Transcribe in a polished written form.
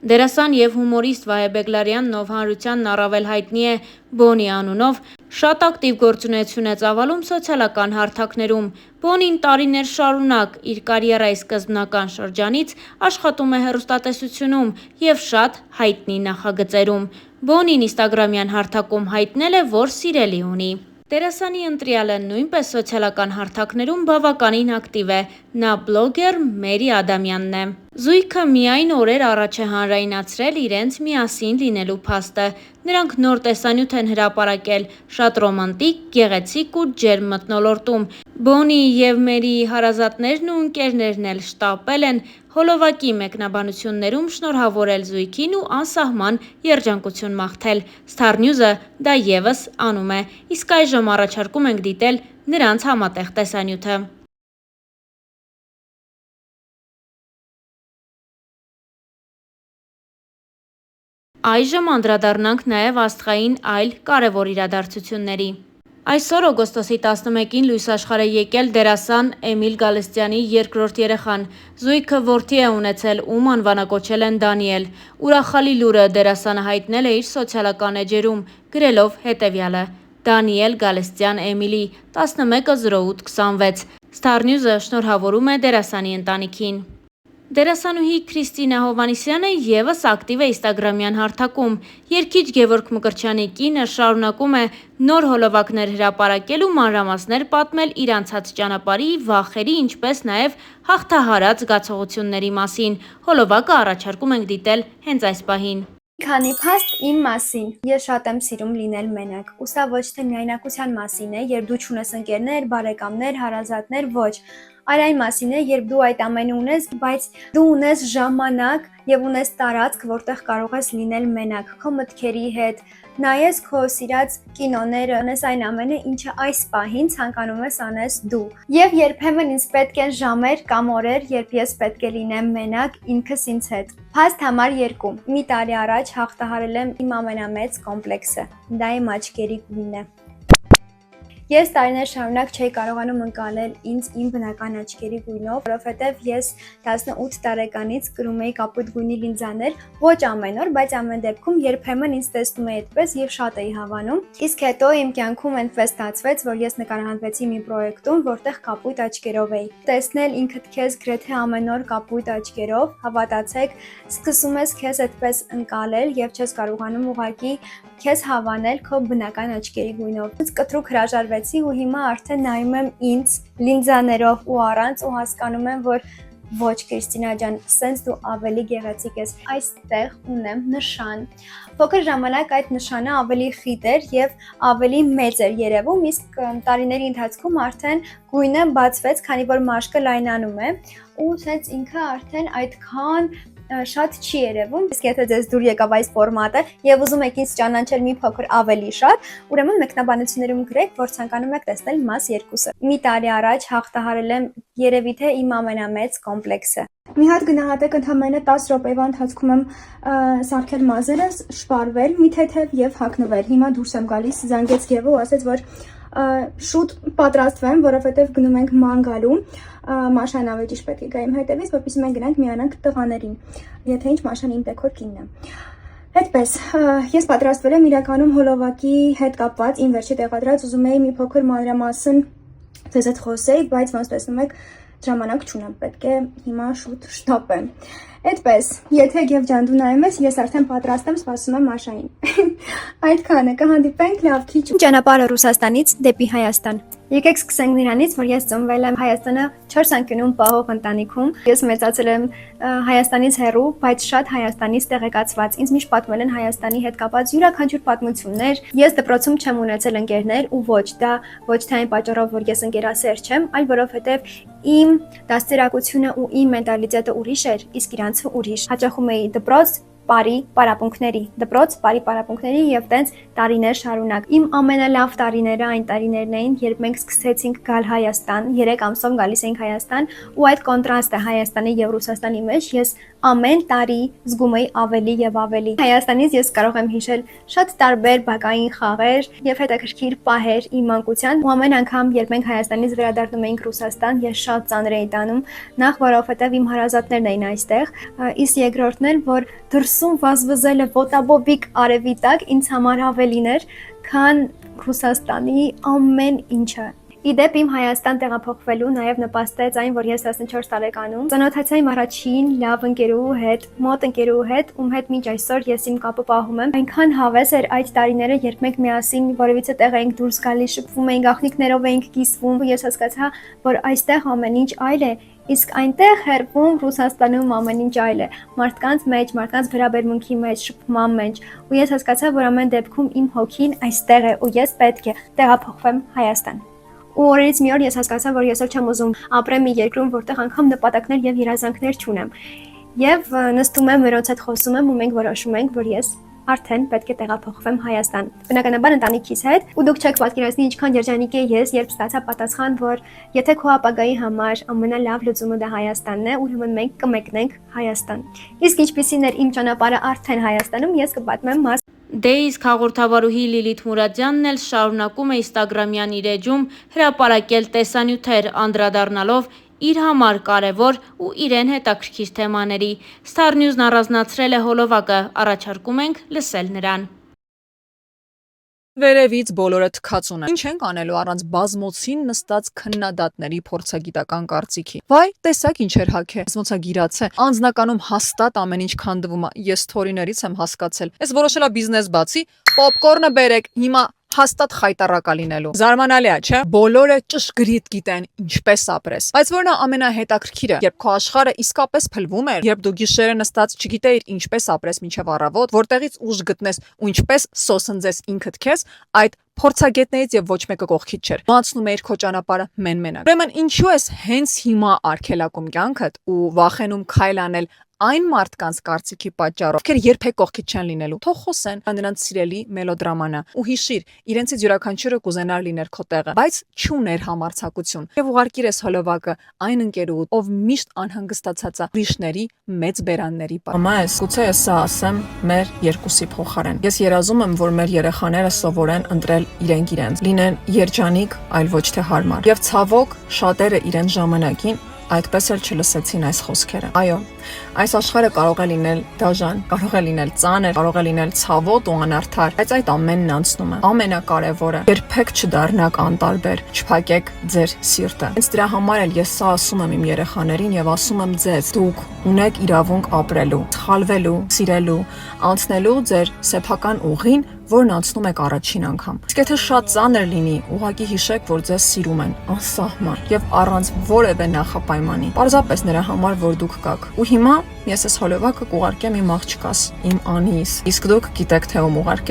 Դերասան եւ հումորիստ Վահե Բեգլարյանն, ով հանրությանն առավել հայտնի է Բոնի անունով, շատ ակտիվ գործունեություն է ծավալում սոցիալական հարթակներում։ Բոնին տարիներ շարունակ իր կարիերայի սկզբնական շրջանից աշխատում է հեռուստատեսությունում եւ շատ հայտնի նախագծերում։ Բոնին ինստագրամյան հարթակում հայտնել է, որ սիրելի ունի։ Դերասանի ընտրյալը նույնպես սոցիալական հարթակներում բավականին ակտիվ է, նա բլոգեր Մերի Ադամյանն է։ Զույգը միայն օրեր առաջ է հանրայնացրել իրենց միասին լինելու փաստը։ Նրանք նոր տեսանյութ են հրապարակել, շատ ռոմանտիկ, գեղեցիկ ու ջերմ մթնոլորտում։ Բոնի եւ Մերիի հարազատներն ու ընկերներն էլ շտապել են հոլովակի մեկնաբանություններում շնորհավորել զույգին ու անսահման երջանկություն մաղթել։ Star News-ը դա եւս անում է, իսկ այժմ առաջարկում ենք դիտել նրանց համատեղ տեսանյութը։ Այժմ անդրադառնանք նաև աստղային այլ կարևոր իրադարձությունների։ Այսօր օգոստոսի 11-ին լույս աշխարհ է եկել դերասան Էմիլ Գալստյանի երկրորդ երեխան։ Զույգը որդի է ունեցել, ում անվանակոչել են Դանիել։ Ուրախալի լուրը դերասանը հայտնել է իր սոցիալական էջերում, գրելով հետևյալը. Դանիել Գալստյան Էմիլի 11:08:26։ Star News-ը շնորհավորում է դերասանի ընտանիքին։ Դերասանուհի Քրիստինա Հովհաննիսյանը ևս ակտիվ է ինստագրամյան հարթակում։ Երգիչ Գևորգ Մկրտչյանի կինը շարունակում է նոր հոլովակներ հրապարակել ու մանրամասներ պատմել իր անցած ճանապարհի, վախերի, ինչպես նաև հաղթահարած զգացողությունների մասին։ Հոլովակը առաջարկում ենք դիտել հենց այս պահին։ Քանի փաստ իմ մասին։ Ես շատ եմ սիրում լինել մենակ։ Ու սա ոչ թե միայնակության մասին է, երբ դու չունես ընկերներ, բարեկամներ, հարազատներ, ոչ։ Այլ այն մասին է, երբ դու այդ ամենը ունես, բայց դու ունես ժամանակ եւ ունես տարածք, որտեղ կարող ես լինել մենակ, քո մտքերի հետ, նայես քո սիրած կինոները, անես այն ամենը, ինչը այս պահին ցանկանում ես անես դու։ Եվ երբեմն ինձ պետք են ժամեր կամ օրեր, երբ ես պետք է լինեմ մենակ ինքս ինձ հետ։ Փաստ համար 2։ Մի տարի առաջ հաղթահարել եմ իմ ամենամեծ կոմպլեքսը։ Դա իմ աչքերի գույնն է։ Ես տարիներ շարունակ չէի կարողանում ընկալել ինձ իմ բնական աչքերի գույնով, որովհետև ես 18 տարեկանից կրում էի կապույտ գույնի լինզաներ, ոչ ամեն օր, բայց ամեն դեպքում երբեմն ինձ տեսնում էի այդպես եւ շատ էի հավանում։ Իսկ հետո իմ կյանքում այնպես ստացվեց, որ ես նկարահանվեցի մի պրոյեկտում, որտեղ կապույտ աչքերով էի։ Տեսնել ինքդ քեզ գրեթե ամեն օր կապույտ աչքերով, հավատացեք, սկսում ես քեզ այդպես ընկալել եւ չես կարողանում ուղղակի քեզ հավանել քո բնական աչքերի գույնով։ Ինձ կտրուկ հրաժարվեցի ու հիմա արդեն նայում եմ ինձ լինզաներով ու առանց ու հասկանում եմ, որ ոչ Քրիստինա ջան, սենց դու ավելի գեղեցիկ ես։ Այստեղ ունեմ նշան։ Փոքր ժամանակ այդ նշանը ավելի խիտ էր եւ ավելի մեծ էր երևում, իսկ տարիների ընթացքում արդեն գույնը բացվեց, քանի որ մաշկը լայնանում է ու սենց ինքը արդեն այդքան շատ չի երևում, իսկ եթե ձեզ դուր եկավ այս ֆորմատը եւ ուզում եք ինձ ճանաչել մի փոքր ավելի շատ, ուրեմն մեկնաբանություններում գրեք, որ ցանկանում եք տեսնել մաս 2-ը։ Մի տարի առաջ հաղթահարել եմ երևի թե իմ ամենամեծ կոմպլեքսը։ Մի հատ գնահատեք ընդհանրապես 10 րոպեվա ընթացքում եմ սարքել մազերս, շպարվել մի թեթև եւ հագնվել։ Հիմա դուրս եմ գալիս, զանգեց Գևը ու ասեց, որ շուտ պատրաստվեմ, որովհետև գնում ենք ման գալու, Մաշան ավելի ճիշտ պետք է գա իմ հետևից, որպեսզի մենք գնանք միանանք տղաներին, եթե ինչ Մաշան իմ տեքոր կինն է։ Այդպես, ես պատրաստվել եմ իրականում հոլովակի հետ կապված, իմ վերջի տեղադրած ուզում էի մի փոքր մանրամասն ձեզ հետ խոսեի, բայց ոնց տեսնում եք, ժամանակ չունեմ, պետք է հիմա շուտ շտապեմ։ Այդպես, եթե Գև ջան դու նայում ես, ես արդեն պատրաստ եմ, սպասում եմ Մաշային։ Այդքանը, կհանդիպենք լավ քիչ։ Ճանապարհը Ռուսաստանից դեպի Հայաստան։ Եկեք սկսենք նրանից, որ ես ծնվել եմ Հայաստանը 4 անկյունում պահող ընտանիքում։ Ես մեծացել եմ Հայաստանից հեռու, բայց շատ Հայաստանից տեղեկացված։ Ինձ միշտ պատմել են Հայաստանի հետ կապված յուրաքանչյուր պատմություններ։ Ես դպրոցում չեմ ունեցել ընկերներ ու ոչ, դա ոչ թե այն պատճառով, որ ես ընկերասեր չեմ, այլ որովհետև իմ դաստիարակությունը ու իմ մենտալիտետը ուրիշ էր, իսկ իրանցը ուրիշ։ Հաճախում էի դպրոց Պարի պարապմունքների, դպրոց Պարի պարապմունքների եւ տենց տարիներ շարունակ։ Իմ ամենալավ տարիները այն տարիներն էին, երբ մենք սկսեցինք գալ Հայաստան, 3 ամսով գալիս էինք Հայաստան, ու այդ կոնտրաստը Հայաստանի եւ Ռուսաստանի մեջ ես ամեն տարի զգում էի ավելի եւ ավելի։ Հայաստանից ես կարող եմ հիշել շատ տարբեր բակային խաղեր եւ հետաքրքիր պահեր իմ մանկության, ու ամեն անգամ, երբ մենք Հայաստանից վերադառնում էինք Ռուսաստան, ես շատ ծանր էի տանում, նախ որովհետեւ իմ հարազատներն էին այստեղ, իսկ երկրորդն էլ, որ դուրս դրսում վազվզելը ոտաբոբիկ արևի տակ ինձ համար ավելին էր, քան Ռուսաստանի ամեն ինչը։ Իդեպ իմ Հայաստան տեղափոխվելու նաև նպաստեց այն, որ ես 14 տարեկանում ծանոթացա իմ առաջին լավ ընկերուհու հետ, մոտ ընկերուհու հետ, ում հետ մինչ այսօր ես իմ կապը պահում եմ։ Այնքան հավես էր այդ տարիները, երբ մենք միասին որևիցե տեղ էինք դուրս գալիս, շփվում էինք, աղջիկներով էինք կիսվում, ու ես հասկացա, որ այստեղ ամեն ինչ այլ է, իսկ այնտեղ հեռվում Ռուսաստանում ամեն ինչ այլ է, մարդկանց մեջ, մարդկանց վերաբերմունքի մեջ, շփման մեջ, ու ես հասկացա, որ ամեն դեպքում իմ հոգին այստեղ է, ու ես պետք է տեղափոխվեմ Հայաստան։ Ու օրերից մի օր ես հասկացա, որ ես չեմ ուզում ապրեմ մի երկրում, որտեղ անգամ նպատակներ եւ երազանքներ չունեմ։ Եվ նստում եմ, մերոնց հետ խոսում եմ ու մենք որոշում ենք, որ ես արդեն պետք է տեղափոխվեմ Հայաստան։ Բնականաբար ընտանիքիս հետ, ու դուք չեք պատկերացնի ինչքան երջանիկ է ես, երբ ստացա պատասխան, որ եթե քո ապագայի համար ամենալավ լուծումը դա Հայաստանն է, ուրեմն մենք կմեկնենք Հայաստան։ Իսկ ինչպիսին էր իմ ճանապարհը արդեն Հայաստանում, ես կպատմեմ մաս։ Դե իսկ հաղորդավարուհի Լիլիթ Մուրադյանն էլ շարունակում է Instagram-յան իր էջում հրապարակել տեսանյութեր, անդրադառնալով իր համար կարևոր ու իրեն հետաքրքիր թեմաների։ Star News-ն առանձնացրել է հոլովակը, առաջարկում ենք լսել նրան։ Վերևից բոլորը թքած ունեն։ Ինչ ենք անելու առանց բազմոցին նստած քննադատների փորձագիտական կարծիքի։ Վայ, տեսակ ինչեր հագե։ Ոնց է գիրացե։ Անձնականում հաստատ ամեն ինչ քանդվում է։ Ես թորիներից եմ հասկացել։ Ես որոշել եմ բիզնես բացի, պոպկորնը բերեք, հիմա հաստատ խայտարակա լինելու։ Զարմանալի է, չէ՞։ Բոլորը ճշգրիտ գիտեն ինչպես ապրես։ Բայց որն է ամենահետաքրքիրը, երբ քո աշխարհը իսկապես փլվում էր, երբ դու գիշերը նստած չգիտեիր ինչպես ապրես մինչև առավոտ, որտեղից ուժ գտնես ու ինչպես սոսնձես ինքդ քեզ, այդ փորձագետներից եւ ոչ մեկը կողքից չէր։ Մացնում էիր քո ճանապարհը մեն-մենակ։ Ուրեմն ինչու ես հենց հիմա արգելակում կյանքդ ու վախենում քայլ անել այն մարդկանց կարծիքի պատճառով, ովքեր երբեք կողքից չեն լինելու։ Թող խոսեն, նրանց սիրելի մելոդրամանա։ Ու հիշիր, իրենցից յուրաքանչյուրը կուզենար լիներ քո տեղը, բայց չուներ համարձակություն։ Եվ ուղարկիր ես հոլովակը այն ընկերուհու, ով միշտ անհանգստացած է ուրիշների մեծ բերանների պատճառով։ Մամա, գուցե ես սա ասեմ մեր երկուսի փոխարեն։ Ես երազում եմ, որ մեր երեխաները սովորեն ընտրել իրենք իրենց, լինեն երջանիկ, այլ ոչ թե հարմար։ Եվ ցավոք, շատերը իրենց ժամանակին այդպես էլ չլսեցին այս խոսքերը։ Այո, այս աշխարհը կարող է լինել դաժան, կարող է լինել ծանր, կարող է լինել ցավոտ ու անարդար, բայց այդ ամենն անցնում է։ Ամենակարևորը՝ երբեք չդառնաք անտարբեր, չփակեք ձեր սիրտը։ Հենց դրա համար էլ ես սա ասում եմ իմ երեխաներին եւ ասում եմ ձեզ, դուք ունեք իրավունք ապրելու, սխալվելու, սիրելու, անցնելու ձեր սեփական ուղին, որն անցնում եք առաջին անգամ։ Իսկ եթե շատ ծանր լինի, ուղղակի հիշեք, որ ձեզ սիրում են անսահման եւ առանց որևէ նախապայմանի։ Պարզապես նրա համար, որ դուք կաք։ Ու հիմա ես այս հոլովակը կուղարկեմ իմ աղջկաս, իմ Անիս։ Իսկ դուք գիտեք թե ում ուղարկել։